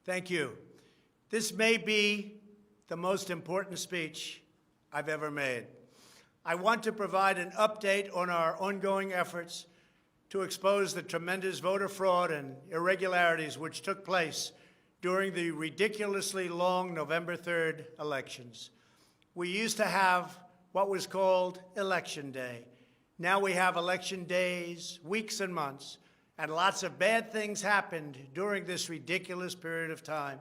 Thank you. This may be the most important speech I've ever made. I want to provide an update on our ongoing efforts to expose the tremendous voter fraud and irregularities which took place during the ridiculously long November 3rd elections. We used to have what was called Election Day. Now we have election days, weeks and months, and lots of bad things happened during this ridiculous period of time,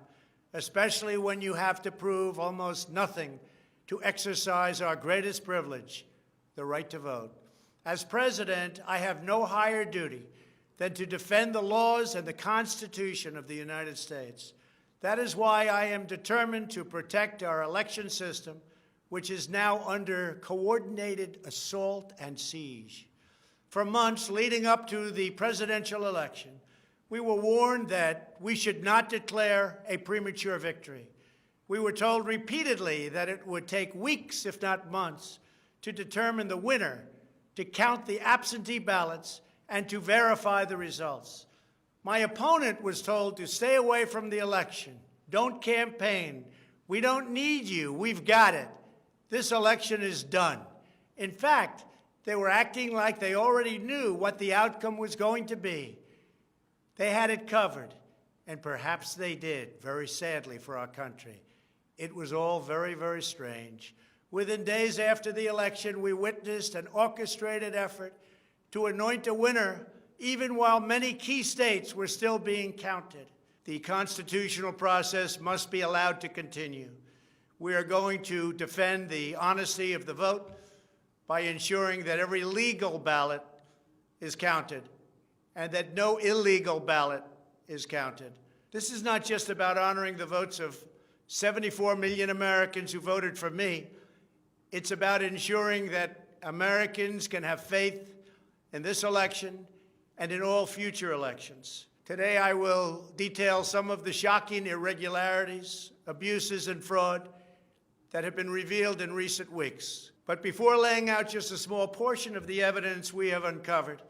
especially when you have to prove almost nothing to exercise our greatest privilege, the right to vote. As president, I have no higher duty than to defend the laws and the Constitution of the United States. That is why I am determined to protect our election system, which is now under coordinated assault and siege. For months leading up to the presidential election, we were warned that we should not declare a premature victory. We were told repeatedly that it would take weeks, if not months, to determine the winner, to count the absentee ballots, and to verify the results. My opponent was told to stay away from the election. Don't campaign. We don't need you. We've got it. This election is done. In fact, they were acting like they already knew what the outcome was going to be. They had it covered, and perhaps they did, very sadly for our country. It was all very, very strange. Within days after the election, we witnessed an orchestrated effort to anoint a winner, even while many key states were still being counted. The constitutional process must be allowed to continue. We are going to defend the honesty of the vote by ensuring that every legal ballot is counted and that no illegal ballot is counted. This is not just about honoring the votes of 74 million Americans who voted for me. It's about ensuring that Americans can have faith in this election and in all future elections. Today, I will detail some of the shocking irregularities, abuses, and fraud that have been revealed in recent weeks. But before laying out just a small portion of the evidence we have uncovered,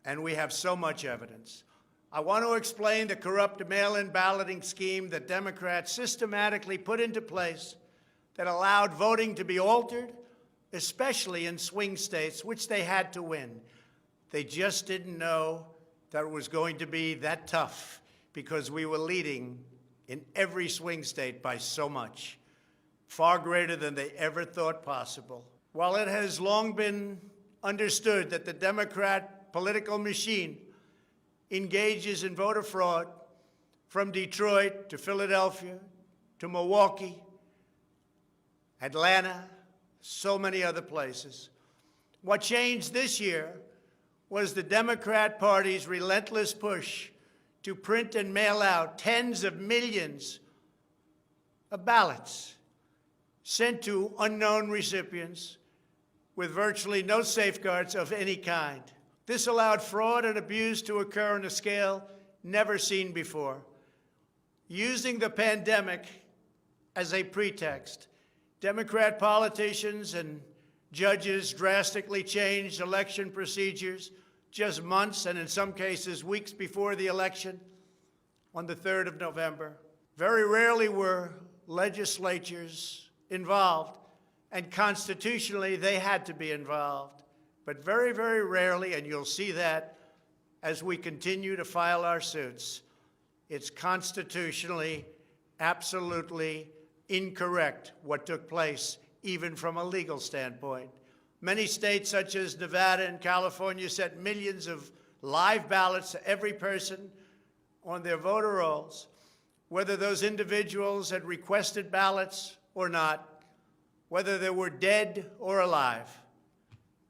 and we have so much evidence, I want to explain the corrupt mail-in balloting scheme that Democrats systematically put into place that allowed voting to be altered, especially in swing states, which they had to win. They just didn't know that it was going to be that tough because we were leading in every swing state by so much, far greater than they ever thought possible. While it has long been understood that the Democrat political machine engages in voter fraud from Detroit to Philadelphia to Milwaukee, Atlanta, so many other places, what changed this year was the Democrat Party's relentless push to print and mail out tens of millions of ballots sent to unknown recipients with virtually no safeguards of any kind. This allowed fraud and abuse to occur on a scale never seen before. Using the pandemic as a pretext, Democrat politicians and judges drastically changed election procedures just months and in some cases weeks before the election on the 3rd of November. Very rarely were legislatures involved, and constitutionally they had to be involved. But very, very rarely, and you'll see that as we continue to file our suits, it's constitutionally absolutely incorrect what took place, even from a legal standpoint. Many states, such as Nevada and California, sent millions of live ballots to every person on their voter rolls, whether those individuals had requested ballots or not, whether they were dead or alive.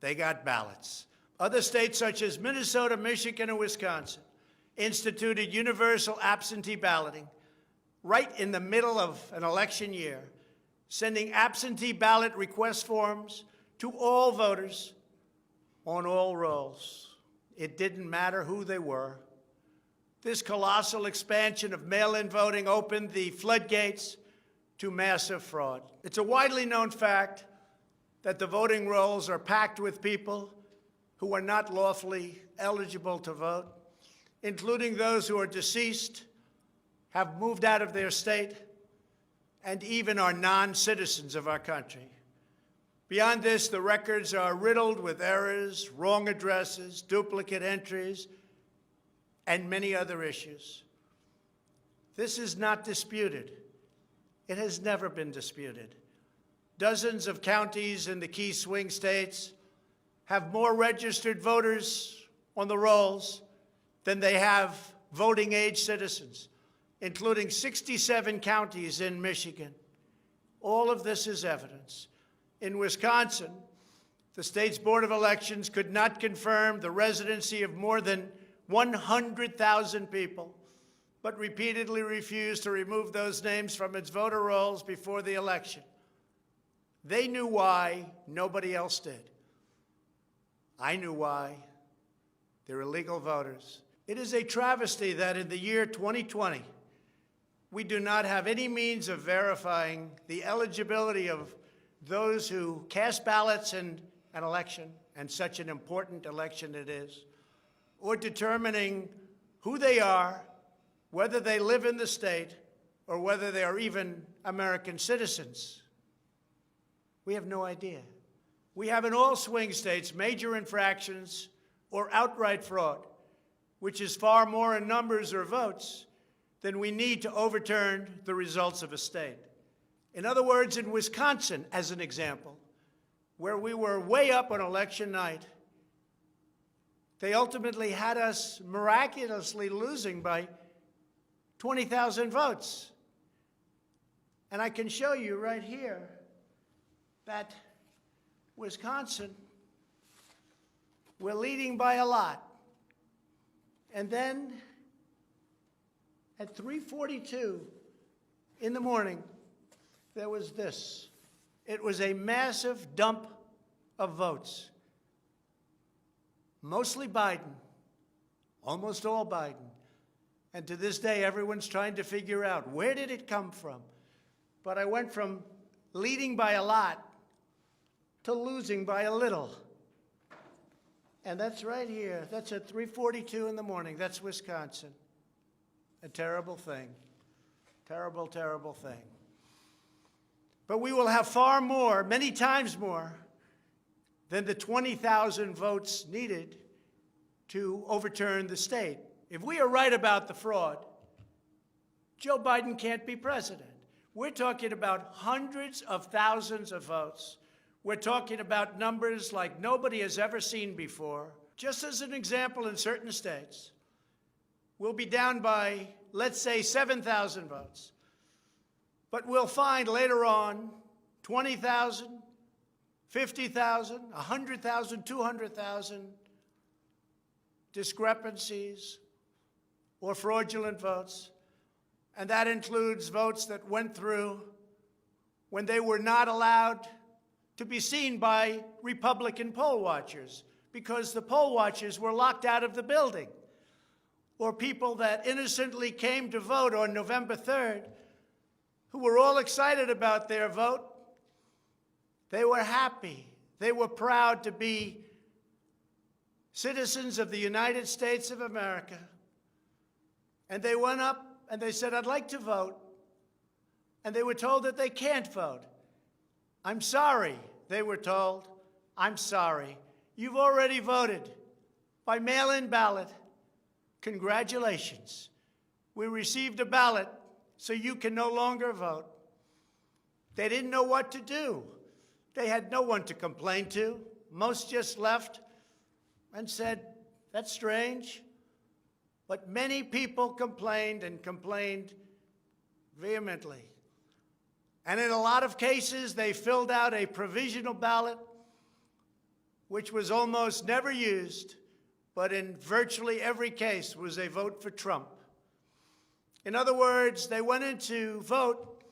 They got ballots. Other states, such as Minnesota, Michigan, and Wisconsin, instituted universal absentee balloting right in the middle of an election year, sending absentee ballot request forms to all voters on all rolls. It didn't matter who they were. This colossal expansion of mail-in voting opened the floodgates to massive fraud. It's a widely known fact that the voting rolls are packed with people who are not lawfully eligible to vote, including those who are deceased, have moved out of their state and even are non-citizens of our country. Beyond this, the records are riddled with errors, wrong addresses, duplicate entries, and many other issues. This is not disputed. It has never been disputed. Dozens of counties in the key swing states have more registered voters on the rolls than they have voting-age citizens, including 67 counties in Michigan. All of this is evidence. In Wisconsin, the state's Board of Elections could not confirm the residency of more than 100,000 people, but repeatedly refused to remove those names from its voter rolls before the election. They knew why, nobody else did. I knew why. They're illegal voters. It is a travesty that in the year 2020, we do not have any means of verifying the eligibility of those who cast ballots in an election, and such an important election it is, or determining who they are, whether they live in the state, or whether they are even American citizens. We have no idea. We have in all swing states major infractions or outright fraud, which is far more in numbers or votes than we need to overturn the results of a state. In other words, in Wisconsin, as an example, where we were way up on election night, they ultimately had us miraculously losing by 20,000 votes. And I can show you right here that Wisconsin, we're leading by a lot. And then at 3:42 in the morning, there was this. It was a massive dump of votes. Mostly Biden, almost all Biden. And to this day, everyone's trying to figure out, where did it come from? But I went from leading by a lot to losing by a little. And that's right here. That's at 3:42 in the morning. That's Wisconsin. A terrible thing. Terrible, terrible thing. But we will have far more, many times more, than the 20,000 votes needed to overturn the state. If we are right about the fraud, Joe Biden can't be president. We're talking about hundreds of thousands of votes. We're talking about numbers like nobody has ever seen before. Just as an example, in certain states, we'll be down by, let's say, 7,000 votes. But we'll find later on 20,000, 50,000, 100,000, 200,000 discrepancies or fraudulent votes. And that includes votes that went through when they were not allowed to be seen by Republican poll watchers because the poll watchers were locked out of the building. Or people that innocently came to vote on November 3rd, who were all excited about their vote. They were happy. They were proud to be citizens of the United States of America. And they went up and they said, I'd like to vote. And they were told that they can't vote. I'm sorry, they were told. I'm sorry. You've already voted by mail-in ballot. Congratulations. We received a ballot, so you can no longer vote. They didn't know what to do. They had no one to complain to. Most just left and said, that's strange. But many people complained and complained vehemently. And in a lot of cases, they filled out a provisional ballot, which was almost never used, but in virtually every case was a vote for Trump. In other words, they went in to vote,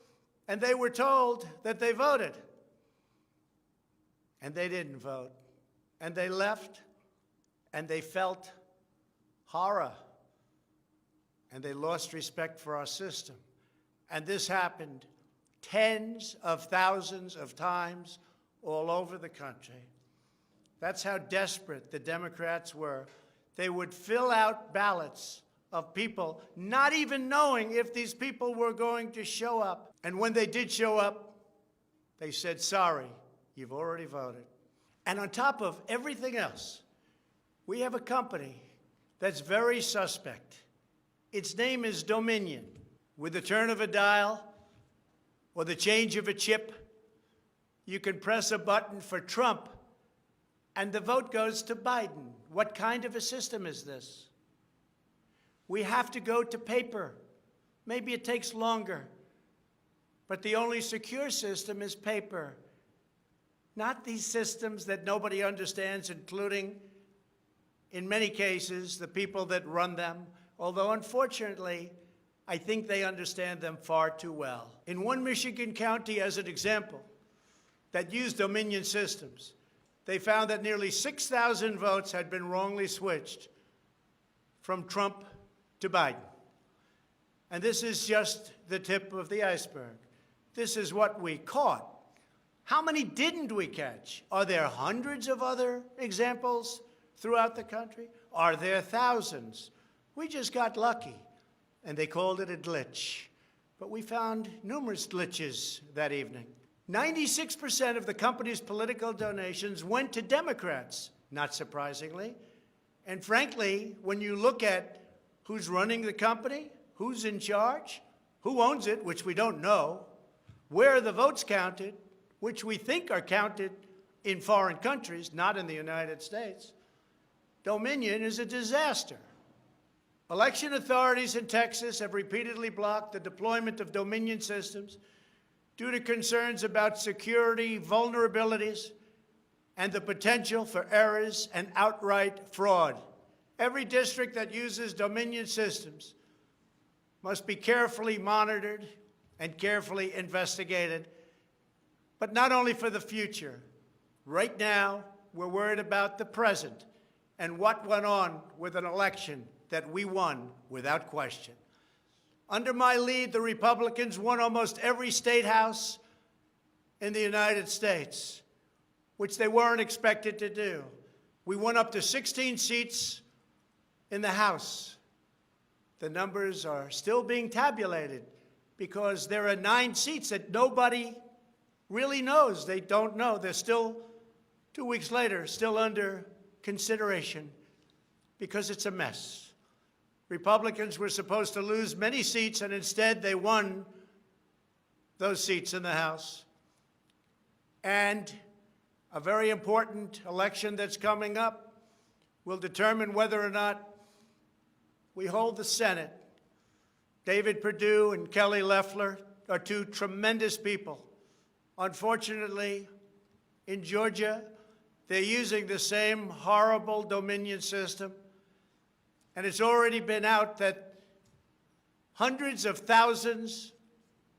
and they were told that they voted. And they didn't vote. And they left, and they felt horror. And they lost respect for our system. And this happened tens of thousands of times all over the country. That's how desperate the Democrats were. They would fill out ballots of people not even knowing if these people were going to show up. And when they did show up, they said, sorry, you've already voted. And on top of everything else, we have a company that's very suspect. Its name is Dominion. With the turn of a dial or the change of a chip, you can press a button for Trump and the vote goes to Biden. What kind of a system is this? We have to go to paper. Maybe it takes longer, but the only secure system is paper. Not these systems that nobody understands, including, in many cases, the people that run them, although unfortunately, I think they understand them far too well. In one Michigan county, as an example, that used Dominion systems, they found that nearly 6,000 votes had been wrongly switched from Trump to Biden. And this is just the tip of the iceberg. This is what we caught. How many didn't we catch? Are there hundreds of other examples throughout the country? Are there thousands? We just got lucky, and they called it a glitch. But we found numerous glitches that evening. 96% of the company's political donations went to Democrats, not surprisingly. And frankly, when you look at who's running the company, who's in charge, who owns it, which we don't know, where the votes counted, which we think are counted in foreign countries, not in the United States, Dominion is a disaster. Election authorities in Texas have repeatedly blocked the deployment of Dominion systems due to concerns about security vulnerabilities and the potential for errors and outright fraud. Every district that uses Dominion systems must be carefully monitored and carefully investigated, but not only for the future. Right now, we're worried about the present and what went on with an election that we won without question. Under my lead, the Republicans won almost every state house in the United States, which they weren't expected to do. We won up to 16 seats in the House. The numbers are still being tabulated because there are 9 seats that nobody really knows. They don't know. They're still, 2 weeks later, still under consideration because it's a mess. Republicans were supposed to lose many seats, and instead they won those seats in the House. And a very important election that's coming up will determine whether or not we hold the Senate. David Perdue and Kelly Loeffler are 2 tremendous people. Unfortunately, in Georgia, they're using the same horrible Dominion system. And it's already been out that hundreds of thousands,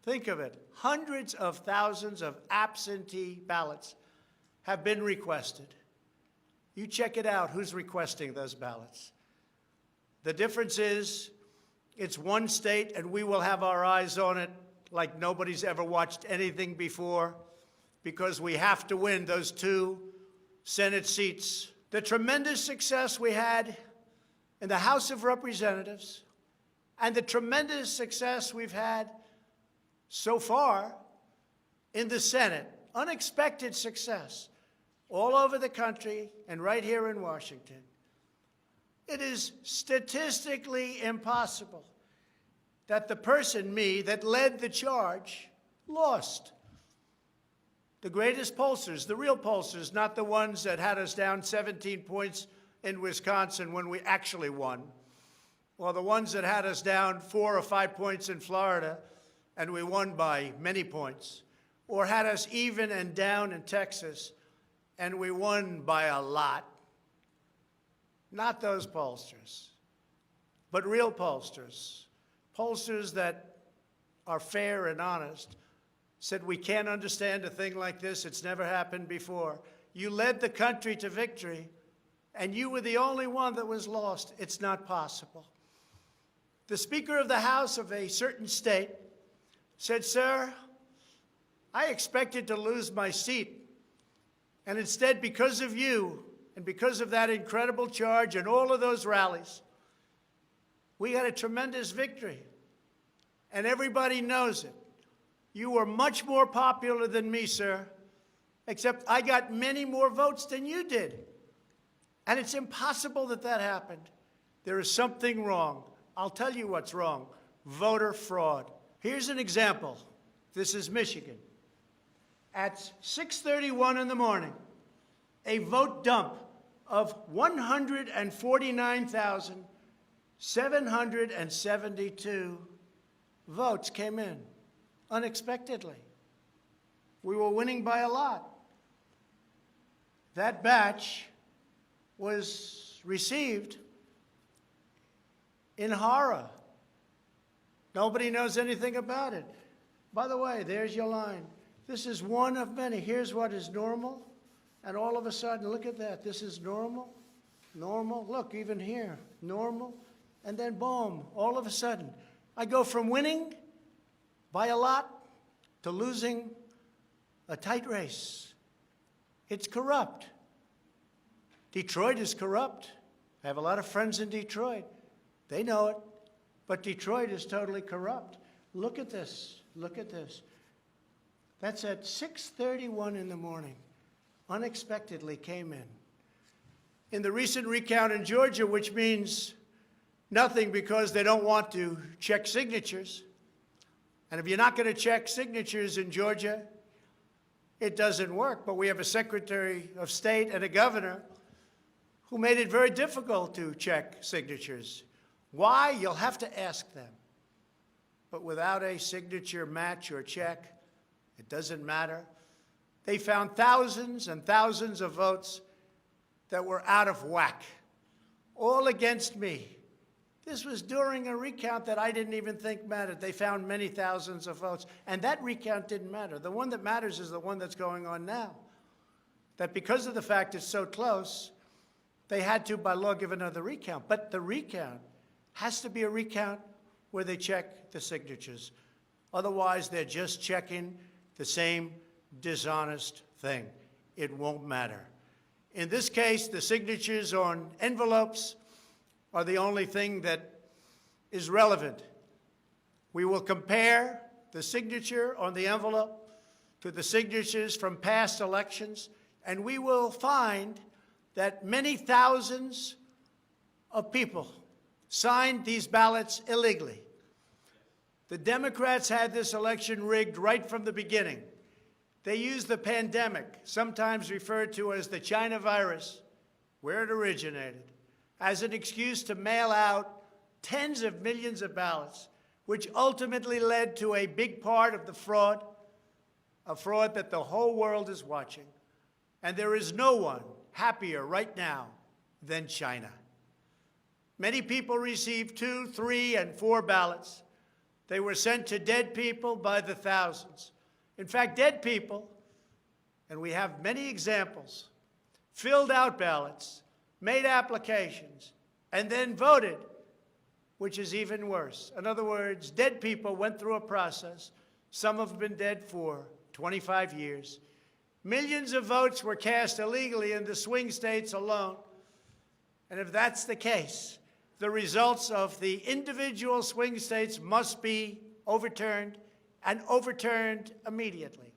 think of it, hundreds of thousands of absentee ballots have been requested. You check it out, who's requesting those ballots. The difference is it's one state, and we will have our eyes on it like nobody's ever watched anything before, because we have to win those 2 Senate seats. The tremendous success we had in the House of Representatives and the tremendous success we've had so far in the Senate, unexpected success all over the country and right here in Washington. It is statistically impossible that the person, me, that led the charge lost. The greatest pollsters, the real pollsters, not the ones that had us down 17 points in Wisconsin when we actually won, or the ones that had us down 4 or 5 points in Florida and we won by many points, or had us even and down in Texas and we won by a lot. Not those pollsters, but real pollsters, pollsters that are fair and honest, said we can't understand a thing like this. It's never happened before. You led the country to victory, and you were the only one that was lost. It's not possible. The Speaker of the House of a certain state said, "Sir, I expected to lose my seat, and instead, because of you and because of that incredible charge and all of those rallies, We got a tremendous victory, and everybody knows it. You were much more popular than me, sir, except I got many more votes than you did. And it's impossible that that happened. There is something wrong. I'll tell you what's wrong. Voter fraud. Here's an example. This is Michigan. At 6:31 in the morning, a vote dump of 149,772 votes came in unexpectedly. We were winning by a lot. That batch was received in horror. Nobody knows anything about it. By the way, there's your line. This is one of many. Here's what is normal. And all of a sudden, look at that. This is normal, normal. Look, even here, normal. And then, boom, all of a sudden, I go from winning by a lot to losing a tight race. It's corrupt. Detroit is corrupt. I have a lot of friends in Detroit. They know it. But Detroit is totally corrupt. Look at this. Look at this. That's at 6:31 in the morning. Unexpectedly came in. In the recent recount in Georgia, which means nothing because they don't want to check signatures. And if you're not going to check signatures in Georgia, it doesn't work. But we have a Secretary of State and a governor who made it very difficult to check signatures. Why? You'll have to ask them. But without a signature match or check, it doesn't matter. They found thousands and thousands of votes that were out of whack, all against me. This was during a recount that I didn't even think mattered. They found many thousands of votes, and that recount didn't matter. The one that matters is the one that's going on now. That because of the fact it's so close, they had to, by law, give another recount. But the recount has to be a recount where they check the signatures. Otherwise, they're just checking the same dishonest thing. It won't matter. In this case, the signatures on envelopes are the only thing that is relevant. We will compare the signature on the envelope to the signatures from past elections, and we will find that many thousands of people signed these ballots illegally. The Democrats had this election rigged right from the beginning. They used the pandemic, sometimes referred to as the China virus, where it originated, as an excuse to mail out tens of millions of ballots, which ultimately led to a big part of the fraud, a fraud that the whole world is watching. And there is no one happier right now than China. Many people received 2, 3, and 4 ballots. They were sent to dead people by the thousands. In fact, dead people, and we have many examples, filled out ballots, made applications, and then voted, which is even worse. In other words, dead people went through a process. Some have been dead for 25 years. Millions of votes were cast illegally in the swing states alone. And if that's the case, the results of the individual swing states must be overturned, and overturned immediately.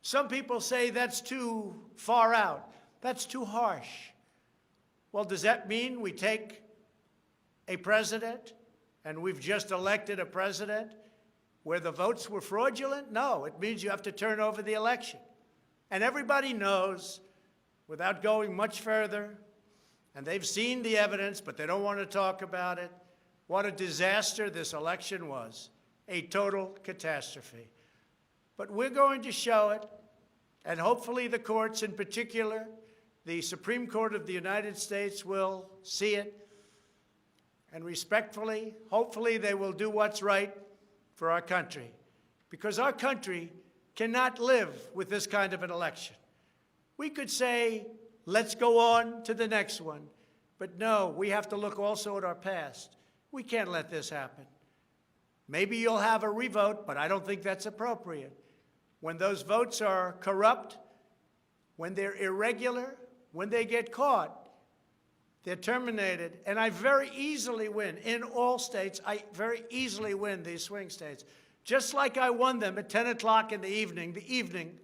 Some people say that's too far out. That's too harsh. Well, does that mean we take a president, and we've just elected a president, where the votes were fraudulent? No, it means you have to turn over the election. And everybody knows, without going much further, and they've seen the evidence, but they don't want to talk about it, what a disaster this election was. A total catastrophe. But we're going to show it, and hopefully the courts, in particular, the Supreme Court of the United States, will see it. And respectfully, hopefully they will do what's right for our country. Because our country cannot live with this kind of an election. We could say, let's go on to the next one. But no, we have to look also at our past. We can't let this happen. Maybe you'll have a revote, but I don't think that's appropriate. When those votes are corrupt, when they're irregular, when they get caught, They're terminated, and I very easily win. In all states, I very easily win these swing states, just like I won them at 10 o'clock in the evening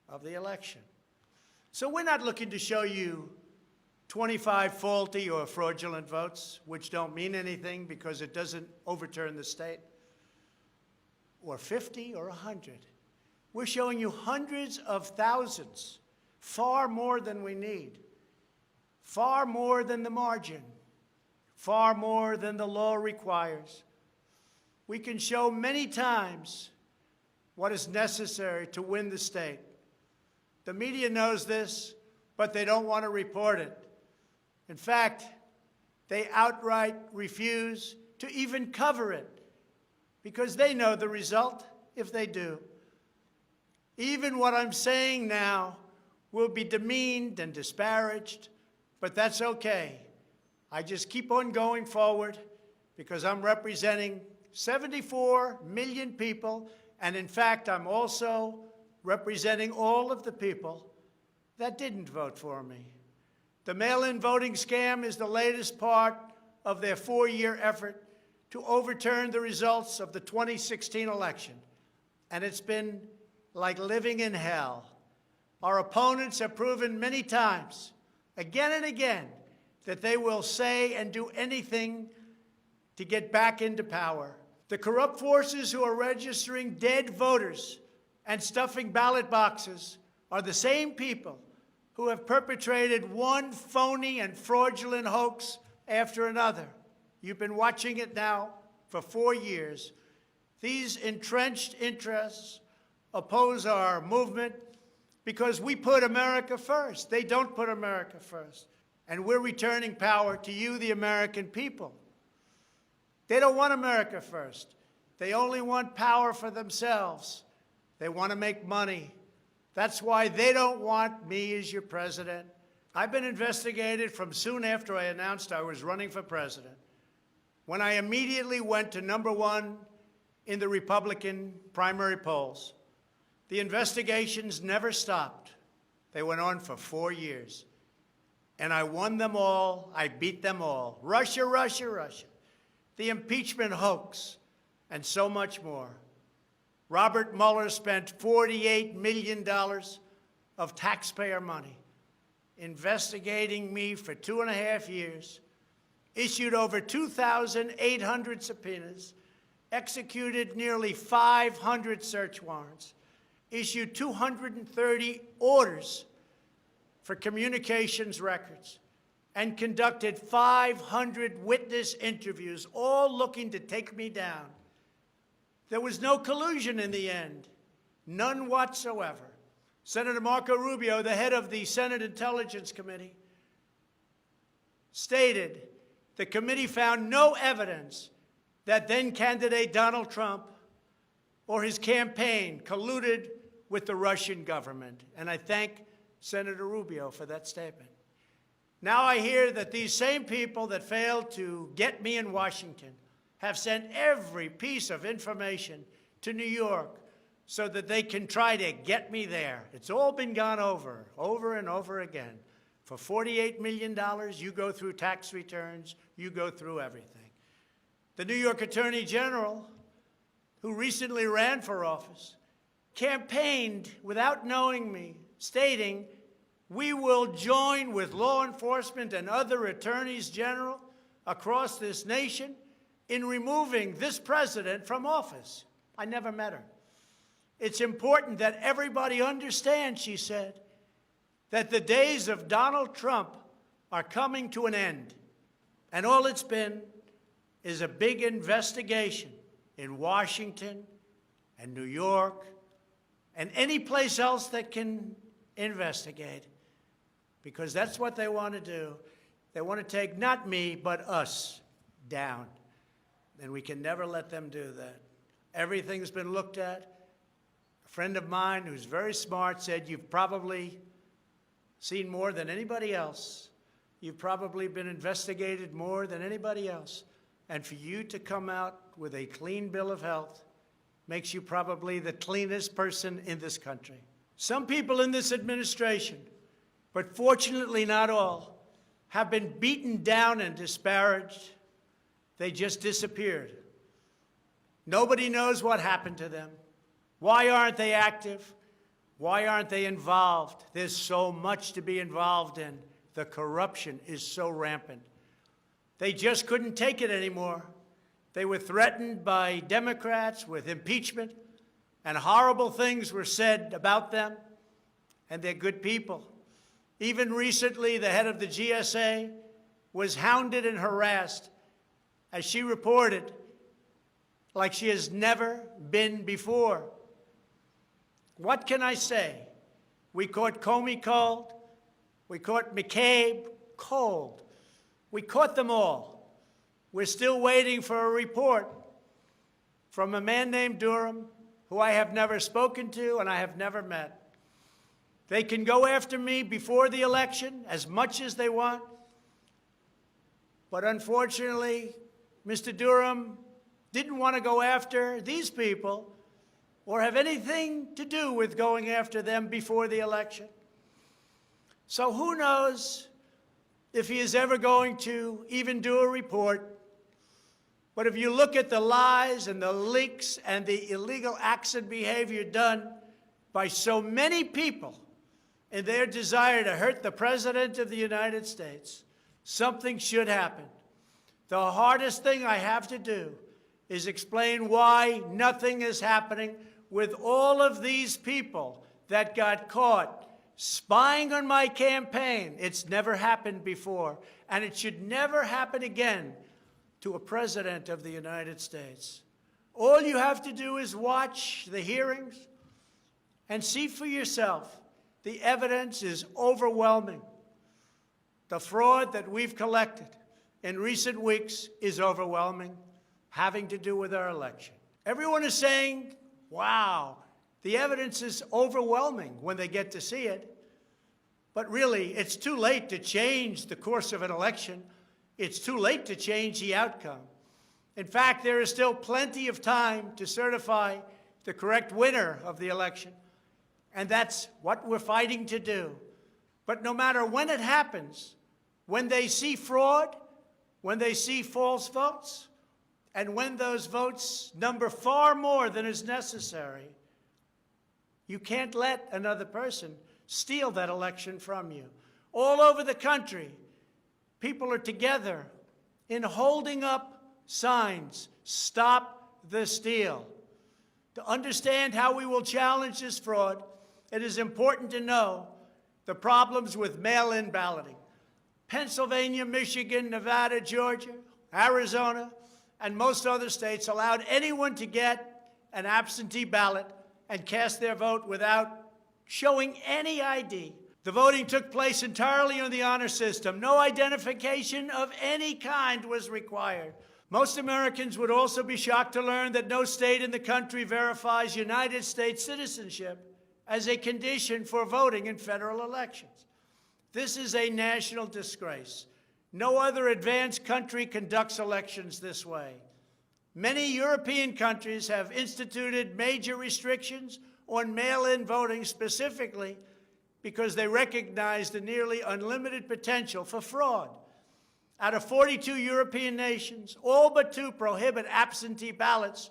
of the election. So we're not looking to show you 25 faulty or fraudulent votes, which don't mean anything because it doesn't overturn the state, or 50 or 100. We're showing you hundreds of thousands, far more than we need, far more than the margin, far more than the law requires. We can show many times what is necessary to win the state. The media knows this, but they don't want to report it. In fact, they outright refuse to even cover it because they know the result if they do. Even what I'm saying now will be demeaned and disparaged, but that's okay. I just keep on going forward because I'm representing 74 million people, and in fact, I'm also representing all of the people that didn't vote for me. The mail-in voting scam is the latest part of their 4-year effort to overturn the results of the 2016 election, and it's been like living in hell. Our opponents have proven many times, again and again, that they will say and do anything to get back into power. The corrupt forces who are registering dead voters and stuffing ballot boxes are the same people who have perpetrated one phony and fraudulent hoax after another. You've been watching it now for 4 years. These entrenched interests oppose our movement because we put America first. They don't put America first. And we're returning power to you, the American people. They don't want America first. They only want power for themselves. They want to make money. That's why they don't want me as your president. I've been investigated from soon after I announced I was running for president, when I immediately went to #1 in the Republican primary polls. The investigations never stopped. They went on for 4 years. And I won them all. I beat them all. Russia, Russia, Russia. The impeachment hoax, and so much more. Robert Mueller spent $48 million of taxpayer money investigating me for 2.5 years, issued over 2,800 subpoenas, executed nearly 500 search warrants, issued 230 orders for communications records, and conducted 500 witness interviews, all looking to take me down. There was no collusion in the end, none whatsoever. Senator Marco Rubio, the head of the Senate Intelligence Committee, stated the committee found no evidence that then-candidate Donald Trump or his campaign colluded with the Russian government. And I thank Senator Rubio for that statement. Now I hear that these same people that failed to get me in Washington have sent every piece of information to New York so that they can try to get me there. It's all been gone over and over again. For $48 million, you go through tax returns, you go through everything. The New York Attorney General, who recently ran for office, campaigned without knowing me, stating, "We will join with law enforcement and other attorneys general across this nation in removing this president from office." I never met her. It's important that everybody understand, she said, that the days of Donald Trump are coming to an end. And all it's been is a big investigation in Washington and New York and any place else that can investigate, because that's what they want to do. They want to take not me, but us down. And we can never let them do that. Everything's been looked at. A friend of mine who's very smart said, "You've probably seen more than anybody else. You've probably been investigated more than anybody else. And for you to come out with a clean bill of health makes you probably the cleanest person in this country." Some people in this administration, but fortunately not all, have been beaten down and disparaged. They just disappeared. Nobody knows what happened to them. Why aren't they active? Why aren't they involved? There's so much to be involved in. The corruption is so rampant. They just couldn't take it anymore. They were threatened by Democrats with impeachment, and horrible things were said about them, and they're good people. Even recently, the head of the GSA was hounded and harassed, as she reported, like she has never been before. What can I say? We caught Comey cold. We caught McCabe cold. We caught them all. We're still waiting for a report from a man named Durham, who I have never spoken to and I have never met. They can go after me before the election as much as they want. But unfortunately, Mr. Durham didn't want to go after these people or have anything to do with going after them before the election. So who knows if he is ever going to even do a report. But if you look at the lies and the leaks and the illegal acts and behavior done by so many people in their desire to hurt the President of the United States, something should happen. The hardest thing I have to do is explain why nothing is happening with all of these people that got caught spying on my campaign. It's never happened before, and it should never happen again to a president of the United States. All you have to do is watch the hearings and see for yourself. The evidence is overwhelming. The fraud that we've collected in recent weeks is overwhelming, having to do with our election. Everyone is saying, wow, the evidence is overwhelming when they get to see it. But really, it's too late to change the course of an election. It's too late to change the outcome. In fact, there is still plenty of time to certify the correct winner of the election. And that's what we're fighting to do. But no matter when it happens, when they see fraud, when they see false votes, and when those votes number far more than is necessary, you can't let another person steal that election from you. All over the country, people are together in holding up signs, "Stop the steal." To understand how we will challenge this fraud, it is important to know the problems with mail-in balloting. Pennsylvania, Michigan, Nevada, Georgia, Arizona, and most other states allowed anyone to get an absentee ballot and cast their vote without showing any ID. The voting took place entirely on the honor system. No identification of any kind was required. Most Americans would also be shocked to learn that no state in the country verifies United States citizenship as a condition for voting in federal elections. This is a national disgrace. No other advanced country conducts elections this way. Many European countries have instituted major restrictions on mail-in voting specifically because they recognize the nearly unlimited potential for fraud. Out of 42 European nations, all but 2 prohibit absentee ballots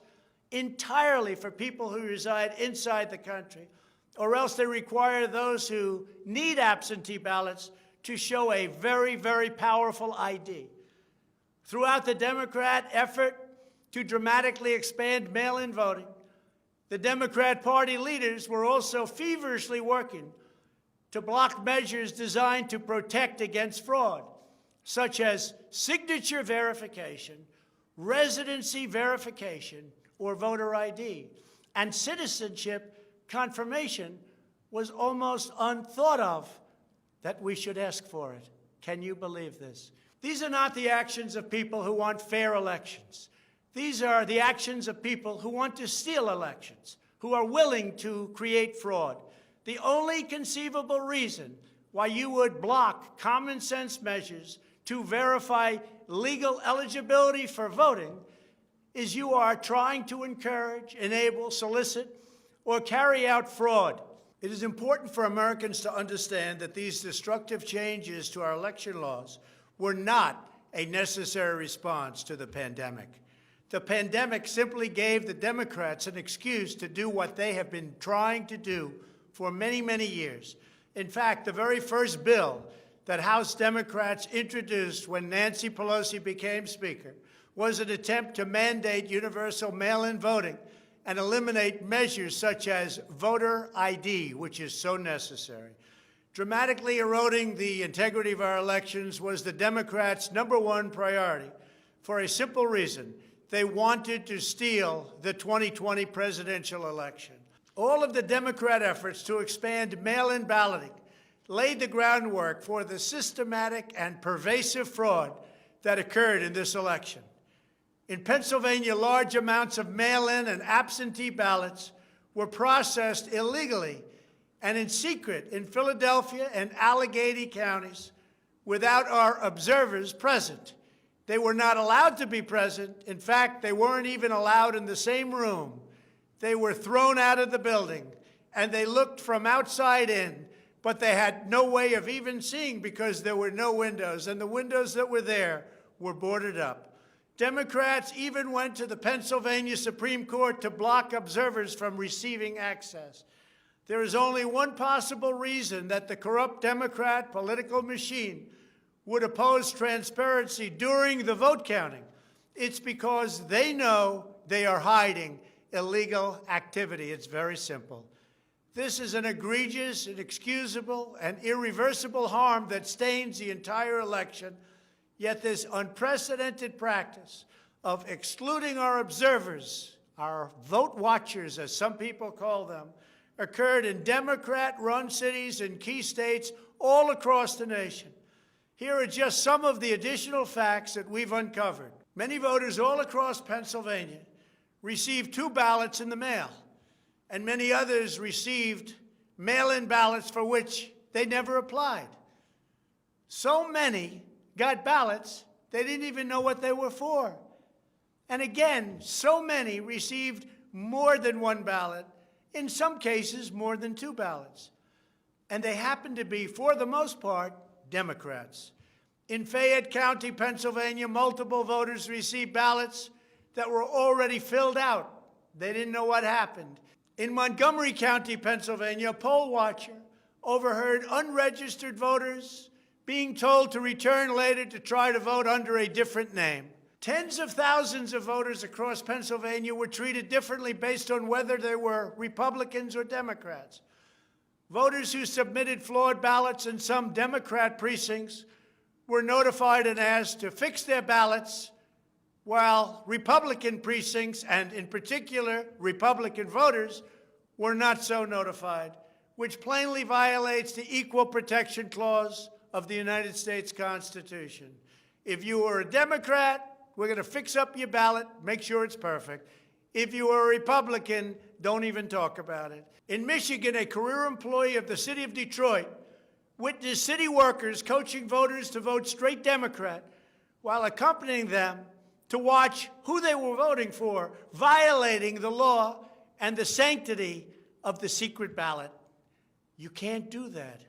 entirely for people who reside inside the country, or else they require those who need absentee ballots to show a very, very powerful ID. Throughout the Democrat effort to dramatically expand mail-in voting, the Democrat Party leaders were also feverishly working to block measures designed to protect against fraud, such as signature verification, residency verification, or voter ID. And citizenship confirmation was almost unthought of that we should ask for it. Can you believe this? These are not the actions of people who want fair elections. These are the actions of people who want to steal elections, who are willing to create fraud. The only conceivable reason why you would block common sense measures to verify legal eligibility for voting is you are trying to encourage, enable, solicit, or carry out fraud. It is important for Americans to understand that these destructive changes to our election laws were not a necessary response to the pandemic. The pandemic simply gave the Democrats an excuse to do what they have been trying to do for many, many years. In fact, the very first bill that House Democrats introduced when Nancy Pelosi became Speaker was an attempt to mandate universal mail-in voting and eliminate measures such as voter ID, which is so necessary. Dramatically eroding the integrity of our elections was the Democrats' #1 priority for a simple reason. They wanted to steal the 2020 presidential election. All of the Democrat efforts to expand mail-in balloting laid the groundwork for the systematic and pervasive fraud that occurred in this election. In Pennsylvania, large amounts of mail-in and absentee ballots were processed illegally and in secret in Philadelphia and Allegheny counties without our observers present. They were not allowed to be present. In fact, they weren't even allowed in the same room. They were thrown out of the building, and they looked from outside in, but they had no way of even seeing because there were no windows, and the windows that were there were boarded up. Democrats even went to the Pennsylvania Supreme Court to block observers from receiving access. There is only one possible reason that the corrupt Democrat political machine would oppose transparency during the vote counting. It's because they know they are hiding illegal activity. It's very simple. This is an egregious, inexcusable, and irreversible harm that stains the entire election. Yet this unprecedented practice of excluding our observers, our vote watchers, as some people call them, occurred in Democrat-run cities and key states all across the nation. Here are just some of the additional facts that we've uncovered. Many voters all across Pennsylvania received 2 ballots in the mail, and many others received mail-in ballots for which they never applied. So many got ballots, they didn't even know what they were for. And again, so many received more than 1 ballot, in some cases more than 2 ballots. And they happened to be, for the most part, Democrats. In Fayette County, Pennsylvania, multiple voters received ballots that were already filled out. They didn't know what happened. In Montgomery County, Pennsylvania, a poll watcher overheard unregistered voters being told to return later to try to vote under a different name. Tens of thousands of voters across Pennsylvania were treated differently based on whether they were Republicans or Democrats. Voters who submitted flawed ballots in some Democrat precincts were notified and asked to fix their ballots, while Republican precincts, and in particular Republican voters, were not so notified, which plainly violates the Equal Protection Clause of the United States Constitution. If you were a Democrat, we're going to fix up your ballot, make sure it's perfect. If you were a Republican, don't even talk about it. In Michigan, a career employee of the city of Detroit witnessed city workers coaching voters to vote straight Democrat while accompanying them to watch who they were voting for, violating the law and the sanctity of the secret ballot. You can't do that.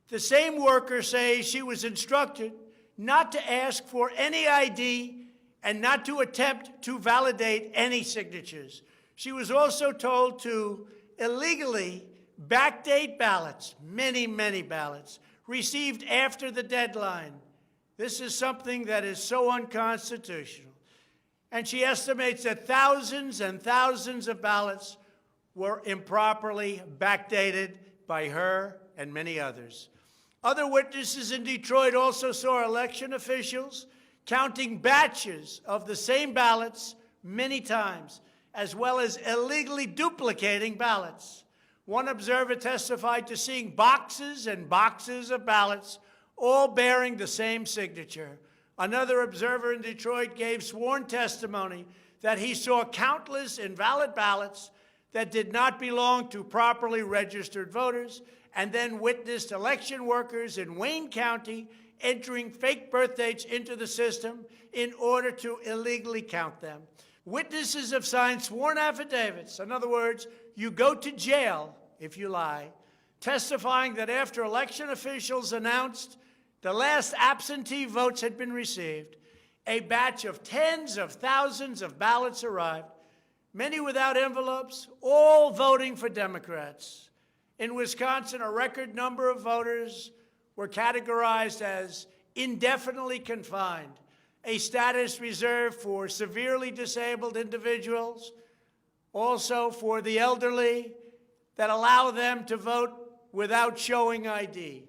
The same worker says she was instructed not to ask for any ID and not to attempt to validate any signatures. She was also told to illegally backdate ballots, many, many ballots, received after the deadline. This is something that is so unconstitutional. And she estimates that thousands and thousands of ballots were improperly backdated by her and many others. Other witnesses in Detroit also saw election officials counting batches of the same ballots many times, as well as illegally duplicating ballots. One observer testified to seeing boxes and boxes of ballots, all bearing the same signature. Another observer in Detroit gave sworn testimony that he saw countless invalid ballots that did not belong to properly registered voters, and then witnessed election workers in Wayne County entering fake birth dates into the system in order to illegally count them. Witnesses have signed sworn affidavits. In other words, you go to jail if you lie. testifying that after election officials announced the last absentee votes had been received, a batch of tens of thousands of ballots arrived, many without envelopes, all voting for Democrats. In Wisconsin, a record number of voters were categorized as indefinitely confined, a status reserved for severely disabled individuals, also for the elderly, that allow them to vote without showing ID.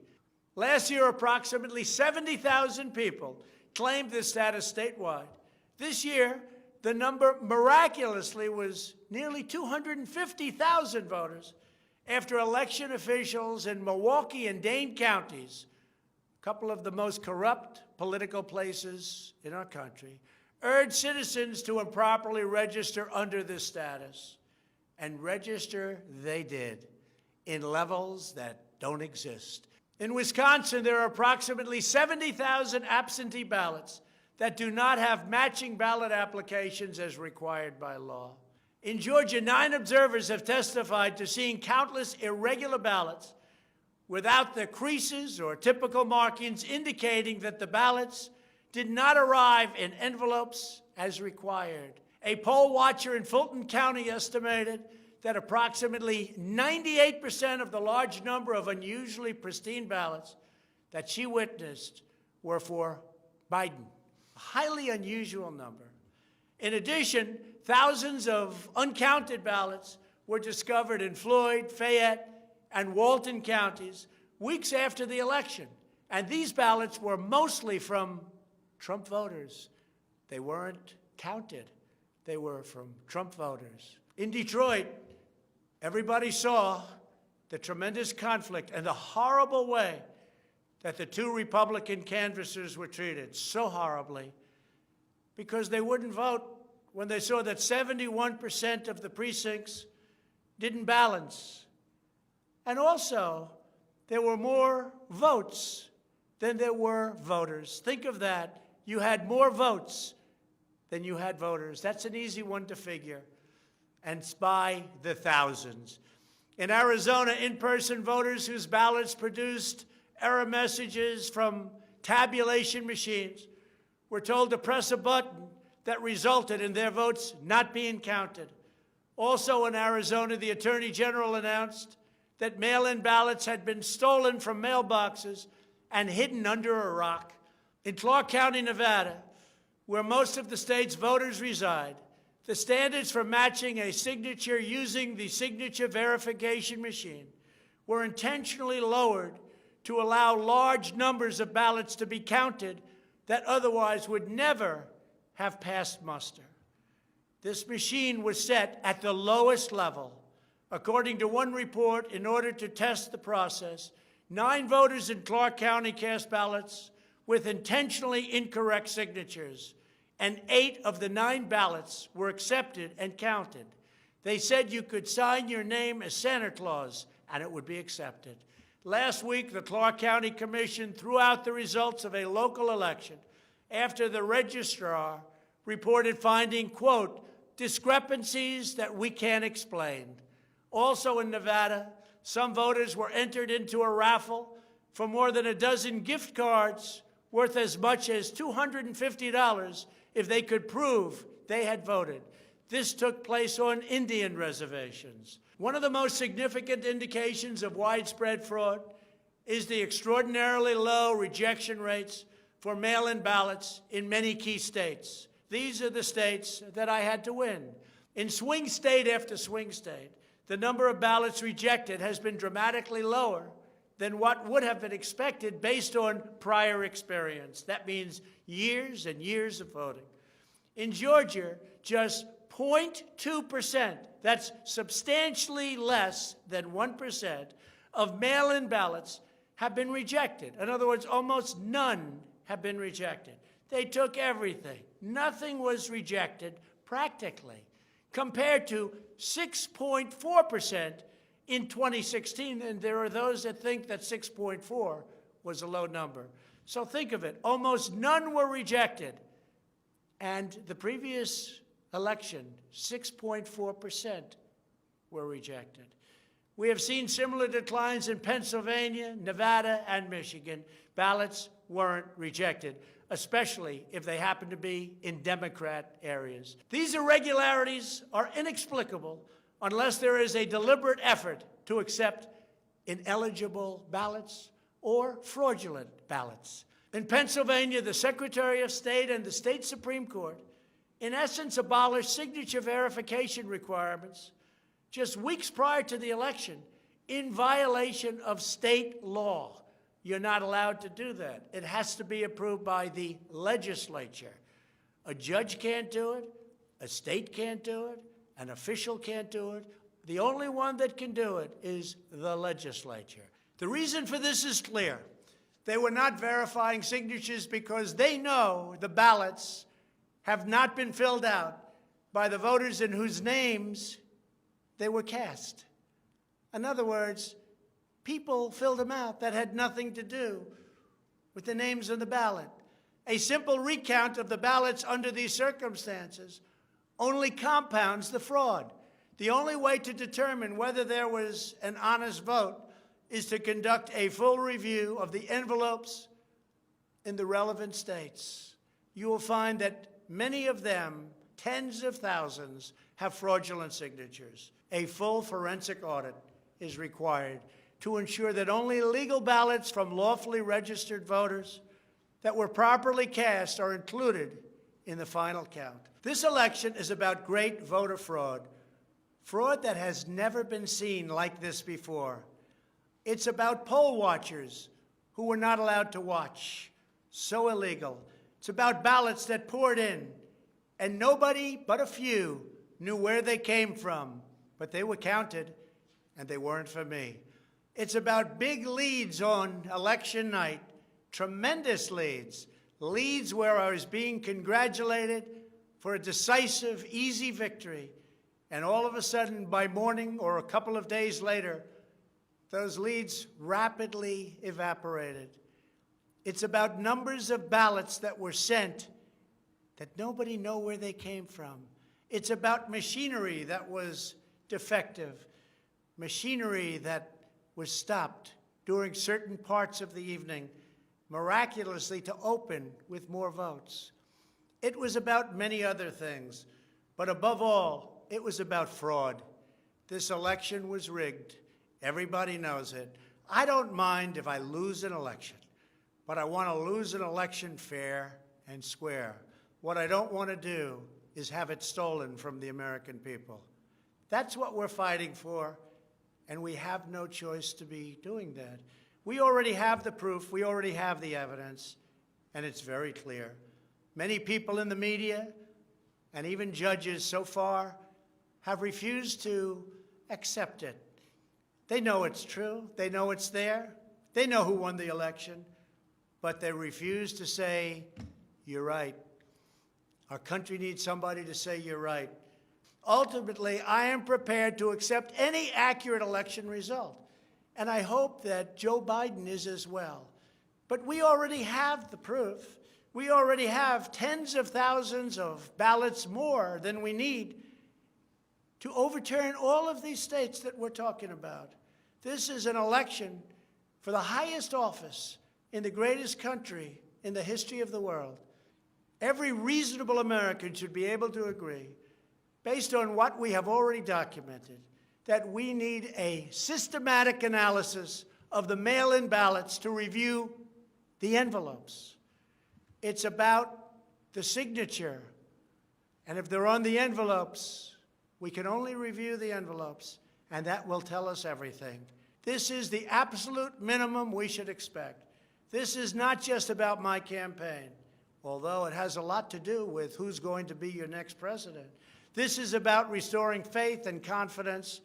Last year, approximately 70,000 people claimed this status statewide. This year, the number miraculously was nearly 250,000 voters after election officials in Milwaukee and Dane counties, a couple of the most corrupt political places in our country, urged citizens to improperly register under this status. And register they did in levels that don't exist. In Wisconsin, there are approximately 70,000 absentee ballots that do not have matching ballot applications as required by law. In Georgia, 9 observers have testified to seeing countless irregular ballots without the creases or typical markings indicating that the ballots did not arrive in envelopes as required. A poll watcher in Fulton County estimated that approximately 98% of the large number of unusually pristine ballots that she witnessed were for Biden, a highly unusual number. In addition, thousands of uncounted ballots were discovered in Floyd, Fayette, and Walton counties weeks after the election. And these ballots were mostly from Trump voters. They weren't counted. They were from Trump voters. In Detroit, everybody saw the tremendous conflict and the horrible way that the 2 Republican canvassers were treated, so horribly, because they wouldn't vote when they saw that 71% of the precincts didn't balance. And also, there were more votes than there were voters. Think of that. You had more votes than you had voters. That's an easy one to figure. And it's by the thousands. In Arizona, in-person voters whose ballots produced error messages from tabulation machines were told to press a button that resulted in their votes not being counted. Also in Arizona, the Attorney General announced that mail-in ballots had been stolen from mailboxes and hidden under a rock. In Clark County, Nevada, where most of the state's voters reside, the standards for matching a signature using the signature verification machine were intentionally lowered to allow large numbers of ballots to be counted that otherwise would never have passed muster. This machine was set at the lowest level. According to one report, in order to test the process, 9 voters in Clark County cast ballots with intentionally incorrect signatures, and 8 of the 9 ballots were accepted and counted. They said you could sign your name as Santa Claus, and it would be accepted. Last week, the Clark County Commission threw out the results of a local election after the registrar reported finding, quote, discrepancies that we can't explain. Also in Nevada, some voters were entered into a raffle for more than a dozen gift cards worth as much as $250 if they could prove they had voted. This took place on Indian reservations. One of the most significant indications of widespread fraud is the extraordinarily low rejection rates for mail-in ballots in many key states. These are the states that I had to win. In swing state after swing state, the number of ballots rejected has been dramatically lower than what would have been expected based on prior experience. That means years and years of voting. In Georgia, just 0.2%, that's substantially less than 1%, of mail-in ballots have been rejected. In other words, almost none have been rejected. They took everything. Nothing was rejected practically, compared to 6.4% in 2016, and there are those that think that 6.4 was a low number. So think of it. Almost none were rejected. And the previous election, 6.4% were rejected. We have seen similar declines in Pennsylvania, Nevada, and Michigan. Ballots weren't rejected, especially if they happen to be in Democrat areas. These irregularities are inexplicable unless there is a deliberate effort to accept ineligible ballots or fraudulent ballots. In Pennsylvania, the Secretary of State and the state Supreme Court, in essence, abolished signature verification requirements just weeks prior to the election in violation of state law. You're not allowed to do that. It has to be approved by the legislature. A judge can't do it, a state can't do it, an official can't do it. The only one that can do it is the legislature. The reason for this is clear. They were not verifying signatures because they know the ballots have not been filled out by the voters in whose names they were cast. In other words, people filled them out that had nothing to do with the names on the ballot. A simple recount of the ballots under these circumstances only compounds the fraud. The only way to determine whether there was an honest vote is to conduct a full review of the envelopes in the relevant states. You will find that many of them, tens of thousands, have fraudulent signatures. A full forensic audit is required to ensure that only legal ballots from lawfully registered voters that were properly cast are included in the final count. This election is about great voter fraud, fraud that has never been seen like this before. It's about poll watchers who were not allowed to watch. So illegal. It's about ballots that poured in, and nobody but a few knew where they came from, but they were counted, and they weren't for me. It's about big leads on election night, tremendous leads, leads where I was being congratulated for a decisive, easy victory, and all of a sudden, by morning or a couple of days later, those leads rapidly evaporated. It's about numbers of ballots that were sent that nobody knew where they came from. It's about machinery that was defective, machinery that was stopped during certain parts of the evening, miraculously to open with more votes. It was about many other things, but above all, it was about fraud. This election was rigged. Everybody knows it. I don't mind if I lose an election, but I want to lose an election fair and square. What I don't want to do is have it stolen from the American people. That's what we're fighting for, and we have no choice to be doing that. We already have the proof, we already have the evidence, and it's very clear. Many people in the media, and even judges so far, have refused to accept it. They know it's true, they know it's there, they know who won the election, but they refuse to say, you're right. Our country needs somebody to say you're right. Ultimately, I am prepared to accept any accurate election result, and I hope that Joe Biden is as well. But we already have the proof. We already have tens of thousands of ballots more than we need to overturn all of these states that we're talking about. This is an election for the highest office in the greatest country in the history of the world. Every reasonable American should be able to agree, based on what we have already documented, that we need a systematic analysis of the mail-in ballots to review the envelopes. It's about the signature. And if they're on the envelopes, we can only review the envelopes, and that will tell us everything. This is the absolute minimum we should expect. This is not just about my campaign, although it has a lot to do with who's going to be your next president. This is about restoring faith and confidence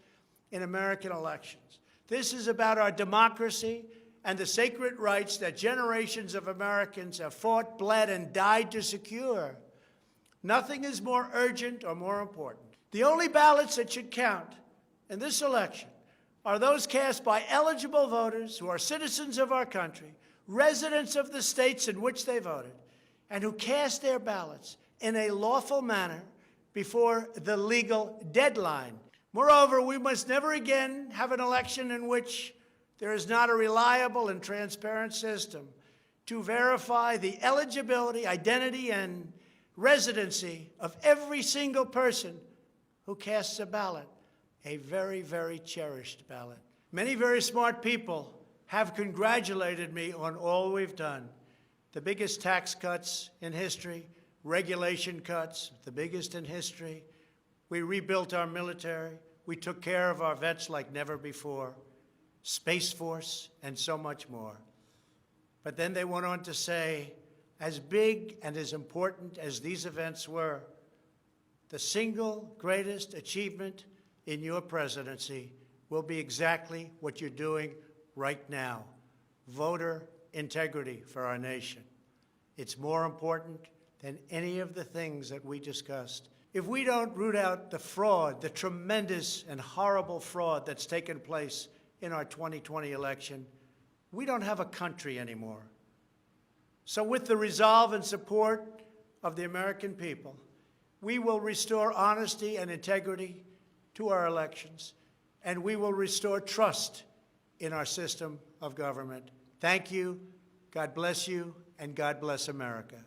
in American elections. This is about our democracy and the sacred rights that generations of Americans have fought, bled, and died to secure. Nothing is more urgent or more important. The only ballots that should count in this election are those cast by eligible voters who are citizens of our country, residents of the states in which they voted, and who cast their ballots in a lawful manner before the legal deadline. Moreover, we must never again have an election in which there is not a reliable and transparent system to verify the eligibility, identity, and residency of every single person who casts a ballot, a very, very cherished ballot. Many very smart people have congratulated me on all we've done. The biggest tax cuts in history, regulation cuts, the biggest in history. We rebuilt our military. We took care of our vets like never before. Space Force, and so much more. But then they went on to say, as big and as important as these events were, the single greatest achievement in your presidency will be exactly what you're doing right now, voter integrity for our nation. It's more important than any of the things that we discussed. If we don't root out the fraud, the tremendous and horrible fraud that's taken place in our 2020 election, we don't have a country anymore. So with the resolve and support of the American people, we will restore honesty and integrity to our elections, and we will restore trust in our system of government. Thank you, God bless you, and God bless America.